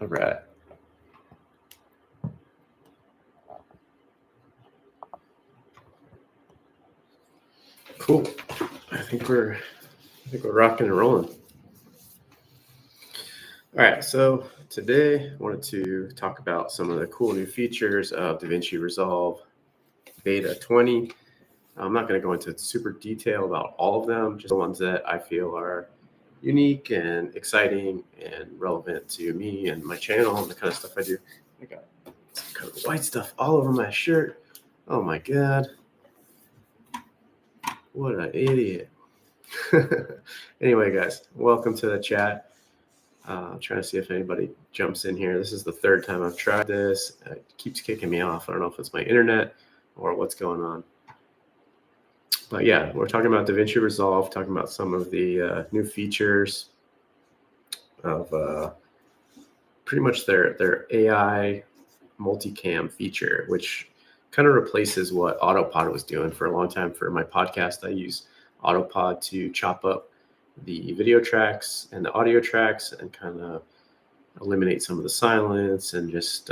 All right. Cool. I think we're rocking and rolling. All right. So today I wanted to talk about some of the cool new features of DaVinci Resolve Beta 20. I'm not going to go into super detail about all of them, just the ones that I feel are unique and exciting and relevant to me and my channel and the kind of stuff I do. I got some kind of white stuff all over my shirt. Oh my God. What an idiot. Anyway, guys, welcome to the chat. Trying to see if anybody jumps in here. This is the third time I've tried this. It keeps kicking me off. I don't know if it's my internet or what's going on. But yeah, we're talking about DaVinci Resolve, talking about some of the new features of pretty much their AI multicam feature, which kind of replaces what Autopod was doing for a long time. For my podcast, I use Autopod to chop up the video tracks and the audio tracks and kind of eliminate some of the silence and just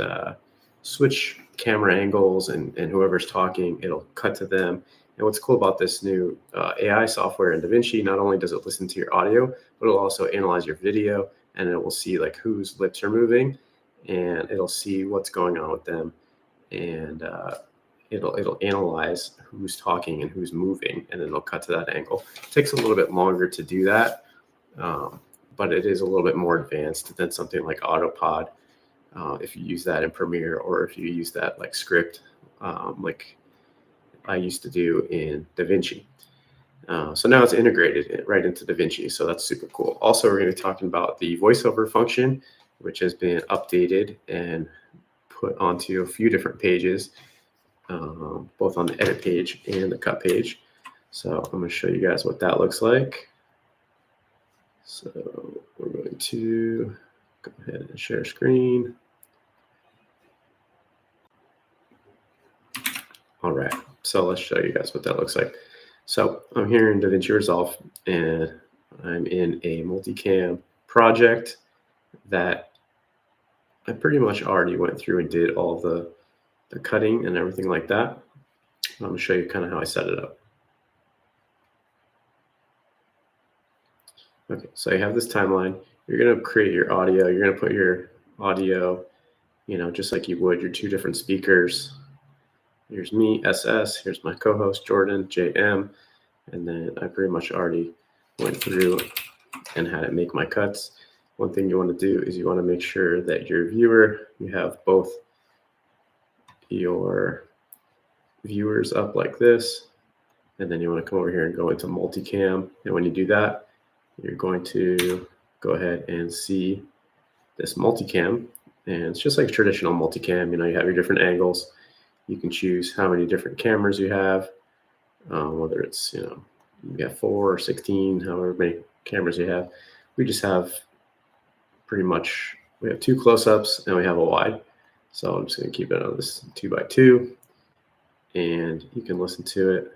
switch camera angles, and whoever's talking, it'll cut to them. And what's cool about this new AI software in DaVinci, not only does it listen to your audio, but it'll also analyze your video, and it will see like whose lips are moving, and it'll see what's going on with them, and it'll analyze who's talking and who's moving, and then it'll cut to that angle. It takes a little bit longer to do that, but it is a little bit more advanced than something like Autopod. If you use that in Premiere, or if you use that like script, like I used to do in DaVinci. So now it's integrated right into DaVinci, so that's super cool. Also, we're going to be talking about the voiceover function, which has been updated and put onto a few different pages, both on the edit page and the cut page. So I'm going to show you guys what that looks like. So we're going to go ahead and share screen. All right, so let's show you guys what that looks like. So I'm here in DaVinci Resolve, and I'm in a multicam project that I pretty much already went through and did all the cutting and everything like that. I'm going to show you kind of how I set it up. Okay, so you have this timeline. You're going to create your audio. You're going to put your audio, just like you would your two different speakers. Here's me, SS. Here's my co-host, Jordan, JM. And then I pretty much already went through and had it make my cuts. One thing you want to do is you want to make sure that your viewer, you have both your viewers up like this. And then you want to come over here and go into multicam. And when you do that, you're going to go ahead and see this multicam. And it's just like traditional multicam. You have your different angles. You can choose how many different cameras you have, whether it's, you got 4 or 16, however many cameras you have. We just have we have 2 close-ups and we have a wide. So I'm just going to keep it on this 2x2, and you can listen to it.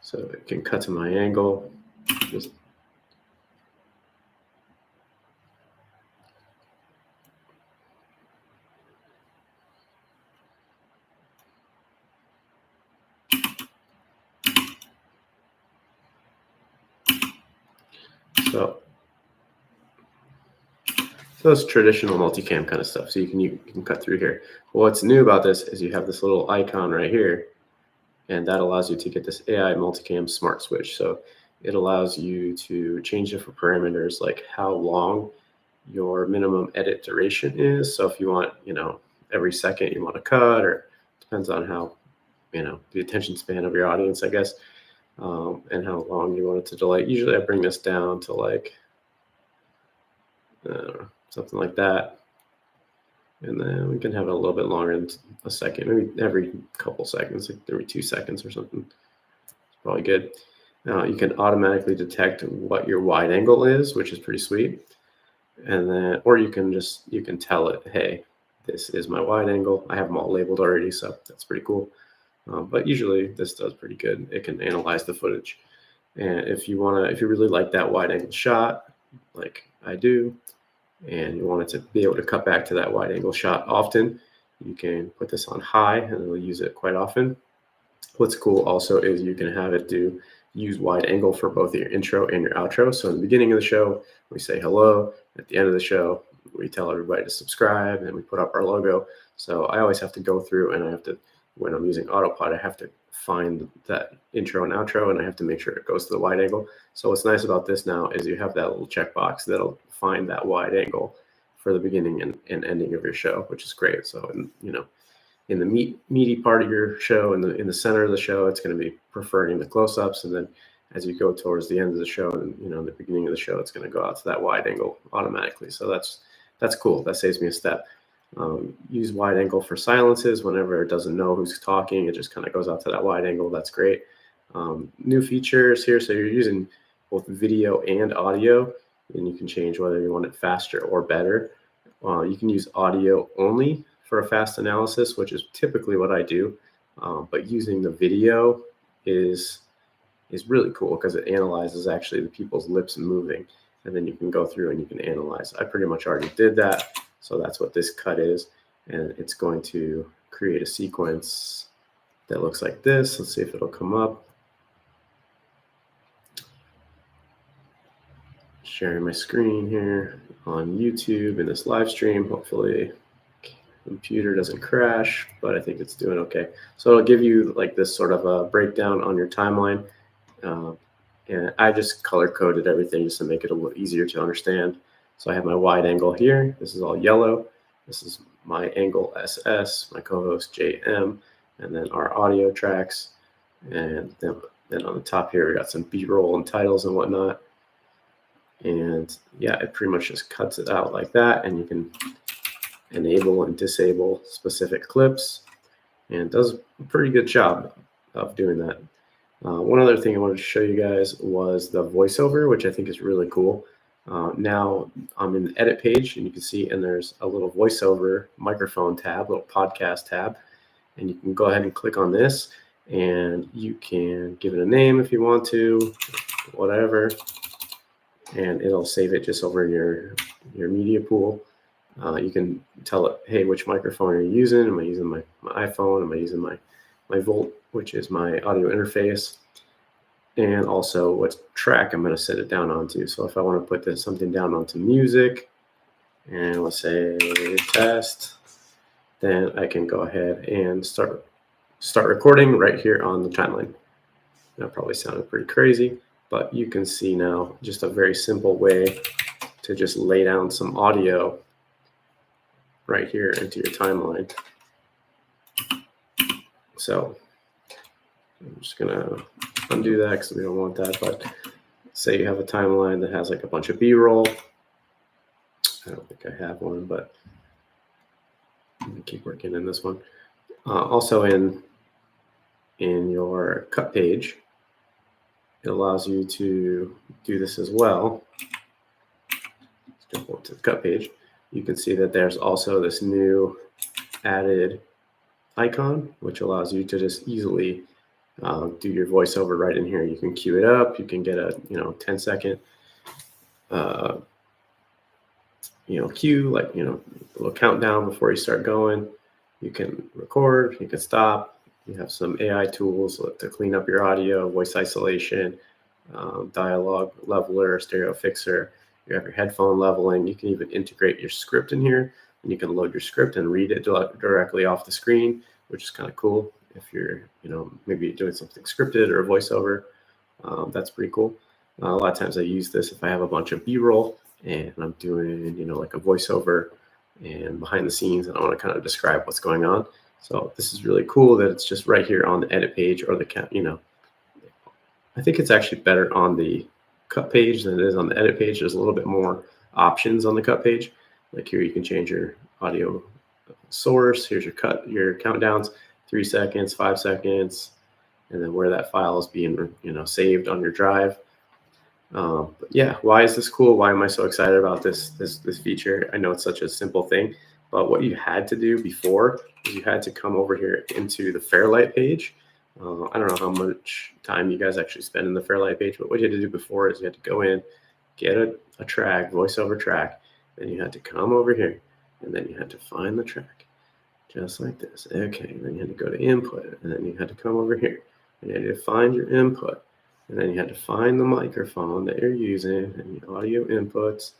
So it can cut to my angle. So it's traditional multicam kind of stuff. So you can cut through here. But what's new about this is you have this little icon right here, and that allows you to get this AI multicam smart switch. So it allows you to change different parameters, like how long your minimum edit duration is. So if you want, every second you want to cut, or depends on how, the attention span of your audience, I guess, and how long you want it to delay. Usually I bring this down to like, something like that. And then we can have it a little bit longer than a second, maybe every couple seconds, like every 2 seconds or something. It's probably good. Now you can automatically detect what your wide angle is, which is pretty sweet. And then, or you can tell it, hey, this is my wide angle. I have them all labeled already, so that's pretty cool. But usually this does pretty good. It can analyze the footage. And if you really like that wide angle shot, like I do, and you want it to be able to cut back to that wide angle shot often, you can put this on high and it'll use it quite often. What's cool also is you can have it use wide angle for both your intro and your outro. So in the beginning of the show, we say hello. At the end of the show, we tell everybody to subscribe and we put up our logo. So I always have to go through and when I'm using Autopod, I have to find that intro and outro and I have to make sure it goes to the wide angle. So what's nice about this now is you have that little checkbox that'll find that wide angle for the beginning and ending of your show, which is great. So, in the meaty part of your show, in the center of the show, it's going to be preferring the close-ups, and then as you go towards the end of the show and the beginning of the show, it's going to go out to that wide angle automatically. So that's cool. That saves me a step. Use wide angle for silences whenever it doesn't know who's talking. It just kind of goes out to that wide angle. That's great. New features here. So you're using both video and audio, and you can change whether you want it faster or better. You can use audio only for a fast analysis, which is typically what I do. But using the video is really cool because it analyzes actually the people's lips moving, and then you can go through and you can analyze. I pretty much already did that, so that's what this cut is, and it's going to create a sequence that looks like this. Let's see if it'll come up. Sharing my screen here on YouTube in this live stream. Hopefully computer doesn't crash, but I think it's doing okay. So it'll give you like this sort of a breakdown on your timeline. And I just color coded everything just to make it a little easier to understand. So I have my wide angle here. This is all yellow. This is my angle SS, my co-host JM, and then our audio tracks. And then on the top here, we got some B-roll and titles and whatnot. And yeah, it pretty much just cuts it out like that. And you can enable and disable specific clips, and does a pretty good job of doing that. One other thing I wanted to show you guys was the voiceover, which I think is really cool. Now I'm in the edit page, and you can see, and there's a little voiceover microphone tab, little podcast tab, and you can go ahead and click on this, and you can give it a name if you want to, whatever, and it'll save it just over in your media pool. You can tell it, hey, which microphone are you using? Am I using my iPhone? Am I using my Volt, which is my audio interface? And also what track I'm going to set it down onto. So if I want to put something down onto music, and let's say test, then I can go ahead and start recording right here on the timeline. That probably sounded pretty crazy, but you can see now just a very simple way to just lay down some audio right here into your timeline. So I'm just gonna undo that because we don't want that. But say you have a timeline that has like a bunch of B-roll. I don't think I have one, but I'm gonna keep working in this one. Also in your cut page, it allows you to do this as well. Let's jump over to the cut page. You can see that there's also this new added icon, which allows you to just easily do your voiceover right in here. You can queue it up. You can get a 10-second cue, like a little countdown before you start going. You can record. You can stop. You have some AI tools to clean up your audio, voice isolation, dialogue leveler, stereo fixer. You have your headphone leveling. You can even integrate your script in here, and you can load your script and read it directly off the screen, which is kind of cool if you're, maybe doing something scripted or a voiceover. That's pretty cool. A lot of times I use this if I have a bunch of B-roll and I'm doing, like a voiceover and behind the scenes, and I want to kind of describe what's going on. So this is really cool that it's just right here on the edit page or the I think it's actually better on the cut page than it is on the edit page. There's a little bit more options on the cut page. Like here, you can change your audio source. Here's your countdowns, 3 seconds, 5 seconds, and then where that file is being, saved on your drive. But yeah, why is this cool? Why am I so excited about this feature? I know it's such a simple thing, but what you had to do before is you had to come over here into the Fairlight page, I don't know how much time you guys actually spend in the Fairlight page, but what you had to do before is you had to go in, get a track, voiceover track, then you had to come over here, and then you had to find the track, just like this. Okay, then you had to go to input, and then you had to come over here, and you had to find your input, and then you had to find the microphone that you're using and your audio inputs,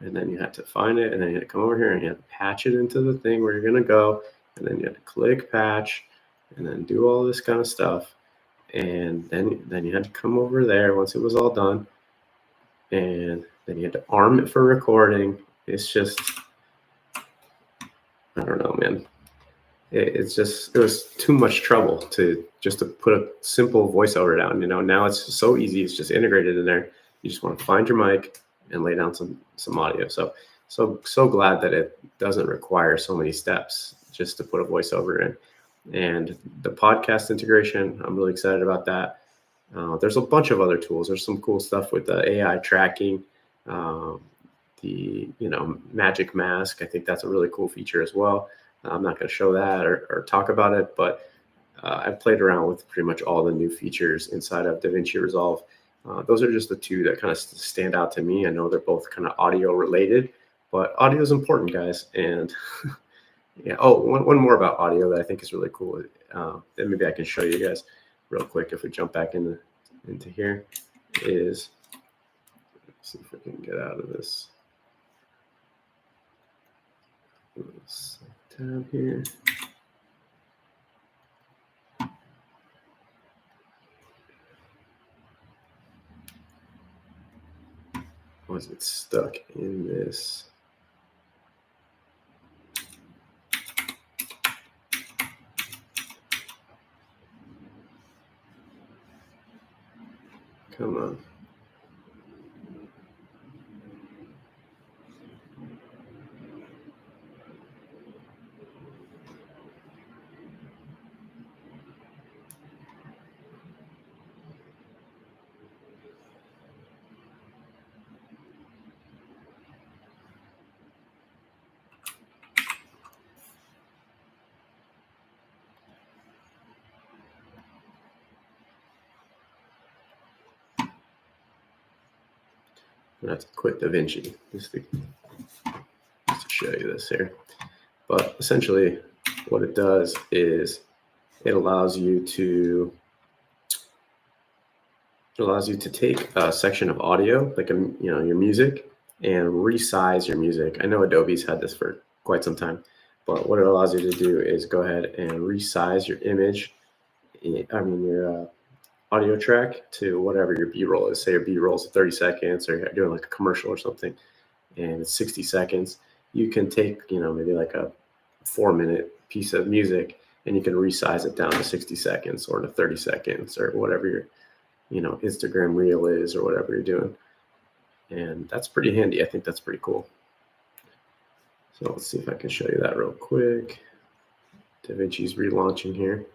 and then you had to find it, and then you had to come over here and you had to patch it into the thing where you're gonna go, and then you had to click patch, and then do all this kind of stuff, and then you had to come over there once it was all done, and then you had to arm it for recording. It's just, I don't know, man. It was too much trouble to put a simple voiceover down. Now it's so easy. It's just integrated in there. You just want to find your mic and lay down some audio. So glad that it doesn't require so many steps just to put a voiceover in. And the podcast integration, I'm really excited about that. There's a bunch of other tools. There's some cool stuff with the AI tracking, the magic mask. I think that's a really cool feature as well. I'm not going to show that or talk about it, but I've played around with pretty much all the new features inside of DaVinci Resolve. Those are just the two that kind of stand out to me. I know they're both kind of audio related, but audio is important, guys. And yeah. Oh, one more about audio that I think is really cool. That maybe I can show you guys real quick if we jump back into here. Is, let's see if we can get out of this tab here. Was it stuck in this? Come on. I'm going to have to quit DaVinci just to show you this here. But essentially what it does is it allows you to take a section of audio, like your music, and resize your music. I know Adobe's had this for quite some time, but what it allows you to do is go ahead and resize your image, your audio track to whatever your B-roll is. Say your B-roll is 30 seconds, or you're doing like a commercial or something, and it's 60 seconds. You can take, maybe like a 4-minute piece of music, and you can resize it down to 60 seconds or to 30 seconds or whatever your, Instagram reel is or whatever you're doing. And that's pretty handy. I think that's pretty cool. So let's see if I can show you that real quick. DaVinci's relaunching here.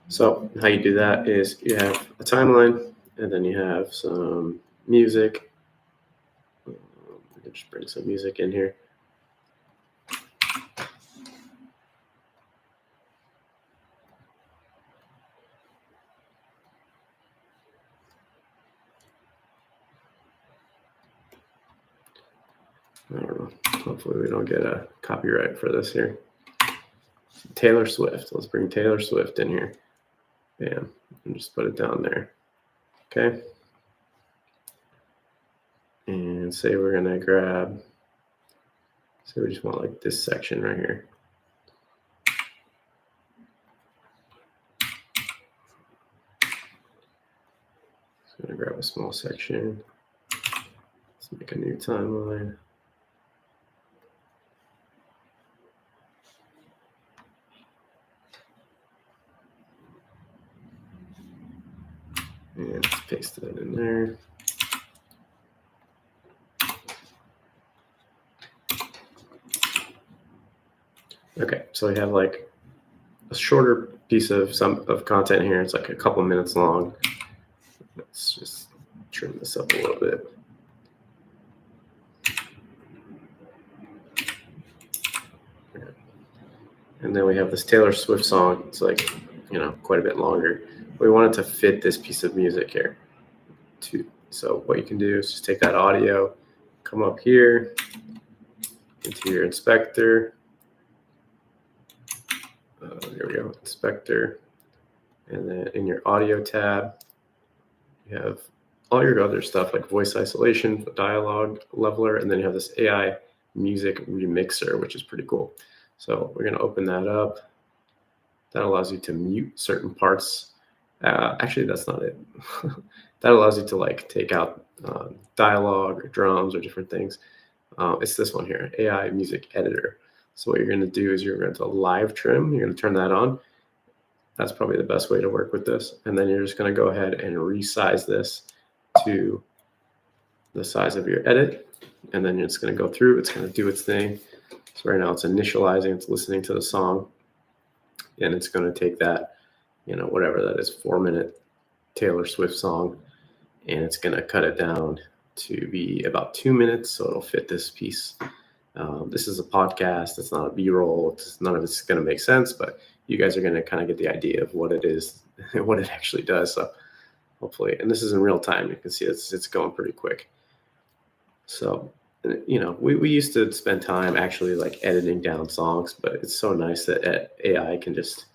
So how you do that is you have a timeline, and then you have some music. Just bring some music in here. I don't know. Hopefully we don't get a copyright for this here. Taylor Swift. Let's bring Taylor Swift in here. Bam. And just put it down there. Okay. And say we're going to grab, say we just want like this section right here. So I'm going to grab a small section. Let's make a new timeline. And let's paste it in there. Okay, so we have like a shorter piece of content here. It's like a couple minutes long. Let's just trim this up a little bit. And then we have this Taylor Swift song. It's like, quite a bit longer. We want it to fit this piece of music here too. So what you can do is just take that audio, come up here into your inspector. There we go, inspector. And then in your audio tab, you have all your other stuff like voice isolation, dialogue leveler, and then you have this AI music remixer, which is pretty cool. So we're going to open that up. That allows you to mute certain parts. Actually, that's not it. That allows you to like take out dialogue or drums or different things. It's this one here, AI music editor. So what you're going to do is you're going to live trim. You're going to turn that on. That's probably the best way to work with this. And then you're just going to go ahead and resize this to the size of your edit. And then it's going to go through. It's going to do its thing. So right now it's initializing. It's listening to the song. And it's going to take that, whatever that is, 4-minute Taylor Swift song. And it's going to cut it down to be about 2 minutes. So it'll fit this piece. This is a podcast. It's not a B-roll. None of it's going to make sense, but you guys are going to kind of get the idea of what it is and what it actually does. So hopefully, and this is in real time. You can see it's going pretty quick. So, we used to spend time actually like editing down songs, but it's so nice that AI can just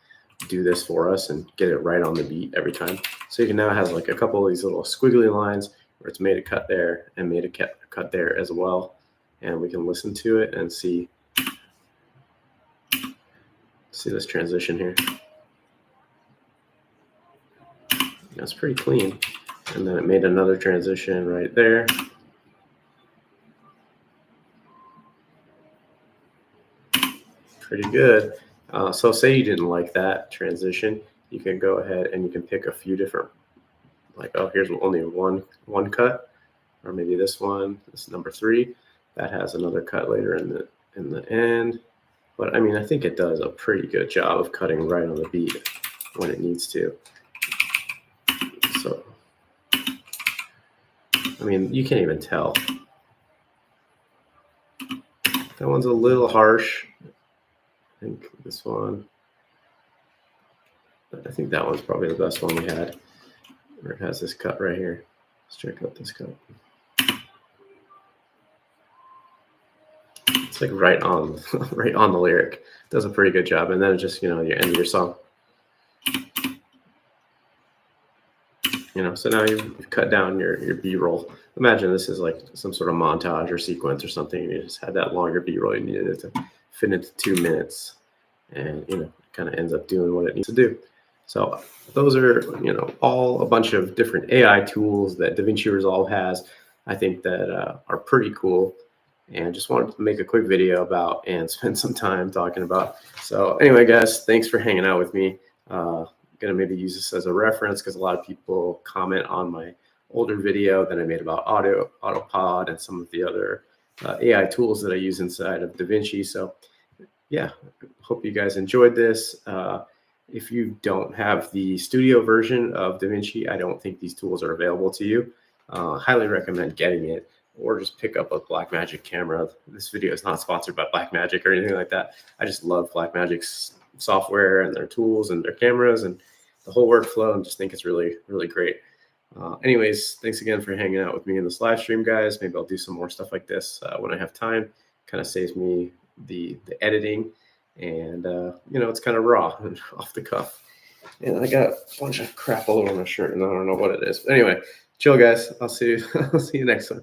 do this for us and get it right on the beat every time. So you can now have like a couple of these little squiggly lines where it's made a cut there and made a cut there as well. And we can listen to it and see this transition here. That's pretty clean. And then it made another transition right there. Pretty good. So say you didn't like that transition, you can go ahead and you can pick a few different, like, oh, here's only one cut, or maybe this one, this number 3, that has another cut later in the end. But I mean, I think it does a pretty good job of cutting right on the beat when it needs to. So, I mean, you can't even tell. That one's a little harsh. I think this one, I think that one's probably the best one we had, where it has this cut right here. Let's check out this cut. It's like right on the lyric. It does a pretty good job. And then it's just, you end of your song. So now you've cut down your B-roll. Imagine this is like some sort of montage or sequence or something. And you just had that longer B-roll. You needed it to fit into 2 minutes. And, it kind of ends up doing what it needs to do. So those are, all a bunch of different AI tools that DaVinci Resolve has, I think that are pretty cool. And just wanted to make a quick video about and spend some time talking about. So anyway, guys, thanks for hanging out with me. Gonna maybe use this as a reference because a lot of people comment on my older video that I made about AutoPod and some of the other AI tools that I use inside of DaVinci. So yeah, hope you guys enjoyed this. If you don't have the studio version of DaVinci, I don't think these tools are available to you. Highly recommend getting it, or just pick up a Blackmagic camera. This video is not sponsored by Blackmagic or anything like that. I just love Blackmagic's software and their tools and their cameras and the whole workflow, and just think it's really, really great. Anyways, thanks again for hanging out with me in this live stream, guys. Maybe I'll do some more stuff like this when I have time. Kind of saves me the editing, and it's kind of raw and off the cuff. And I got a bunch of crap all over my shirt, and I don't know what it is. But anyway, chill, guys. I'll see you. I'll see you next time.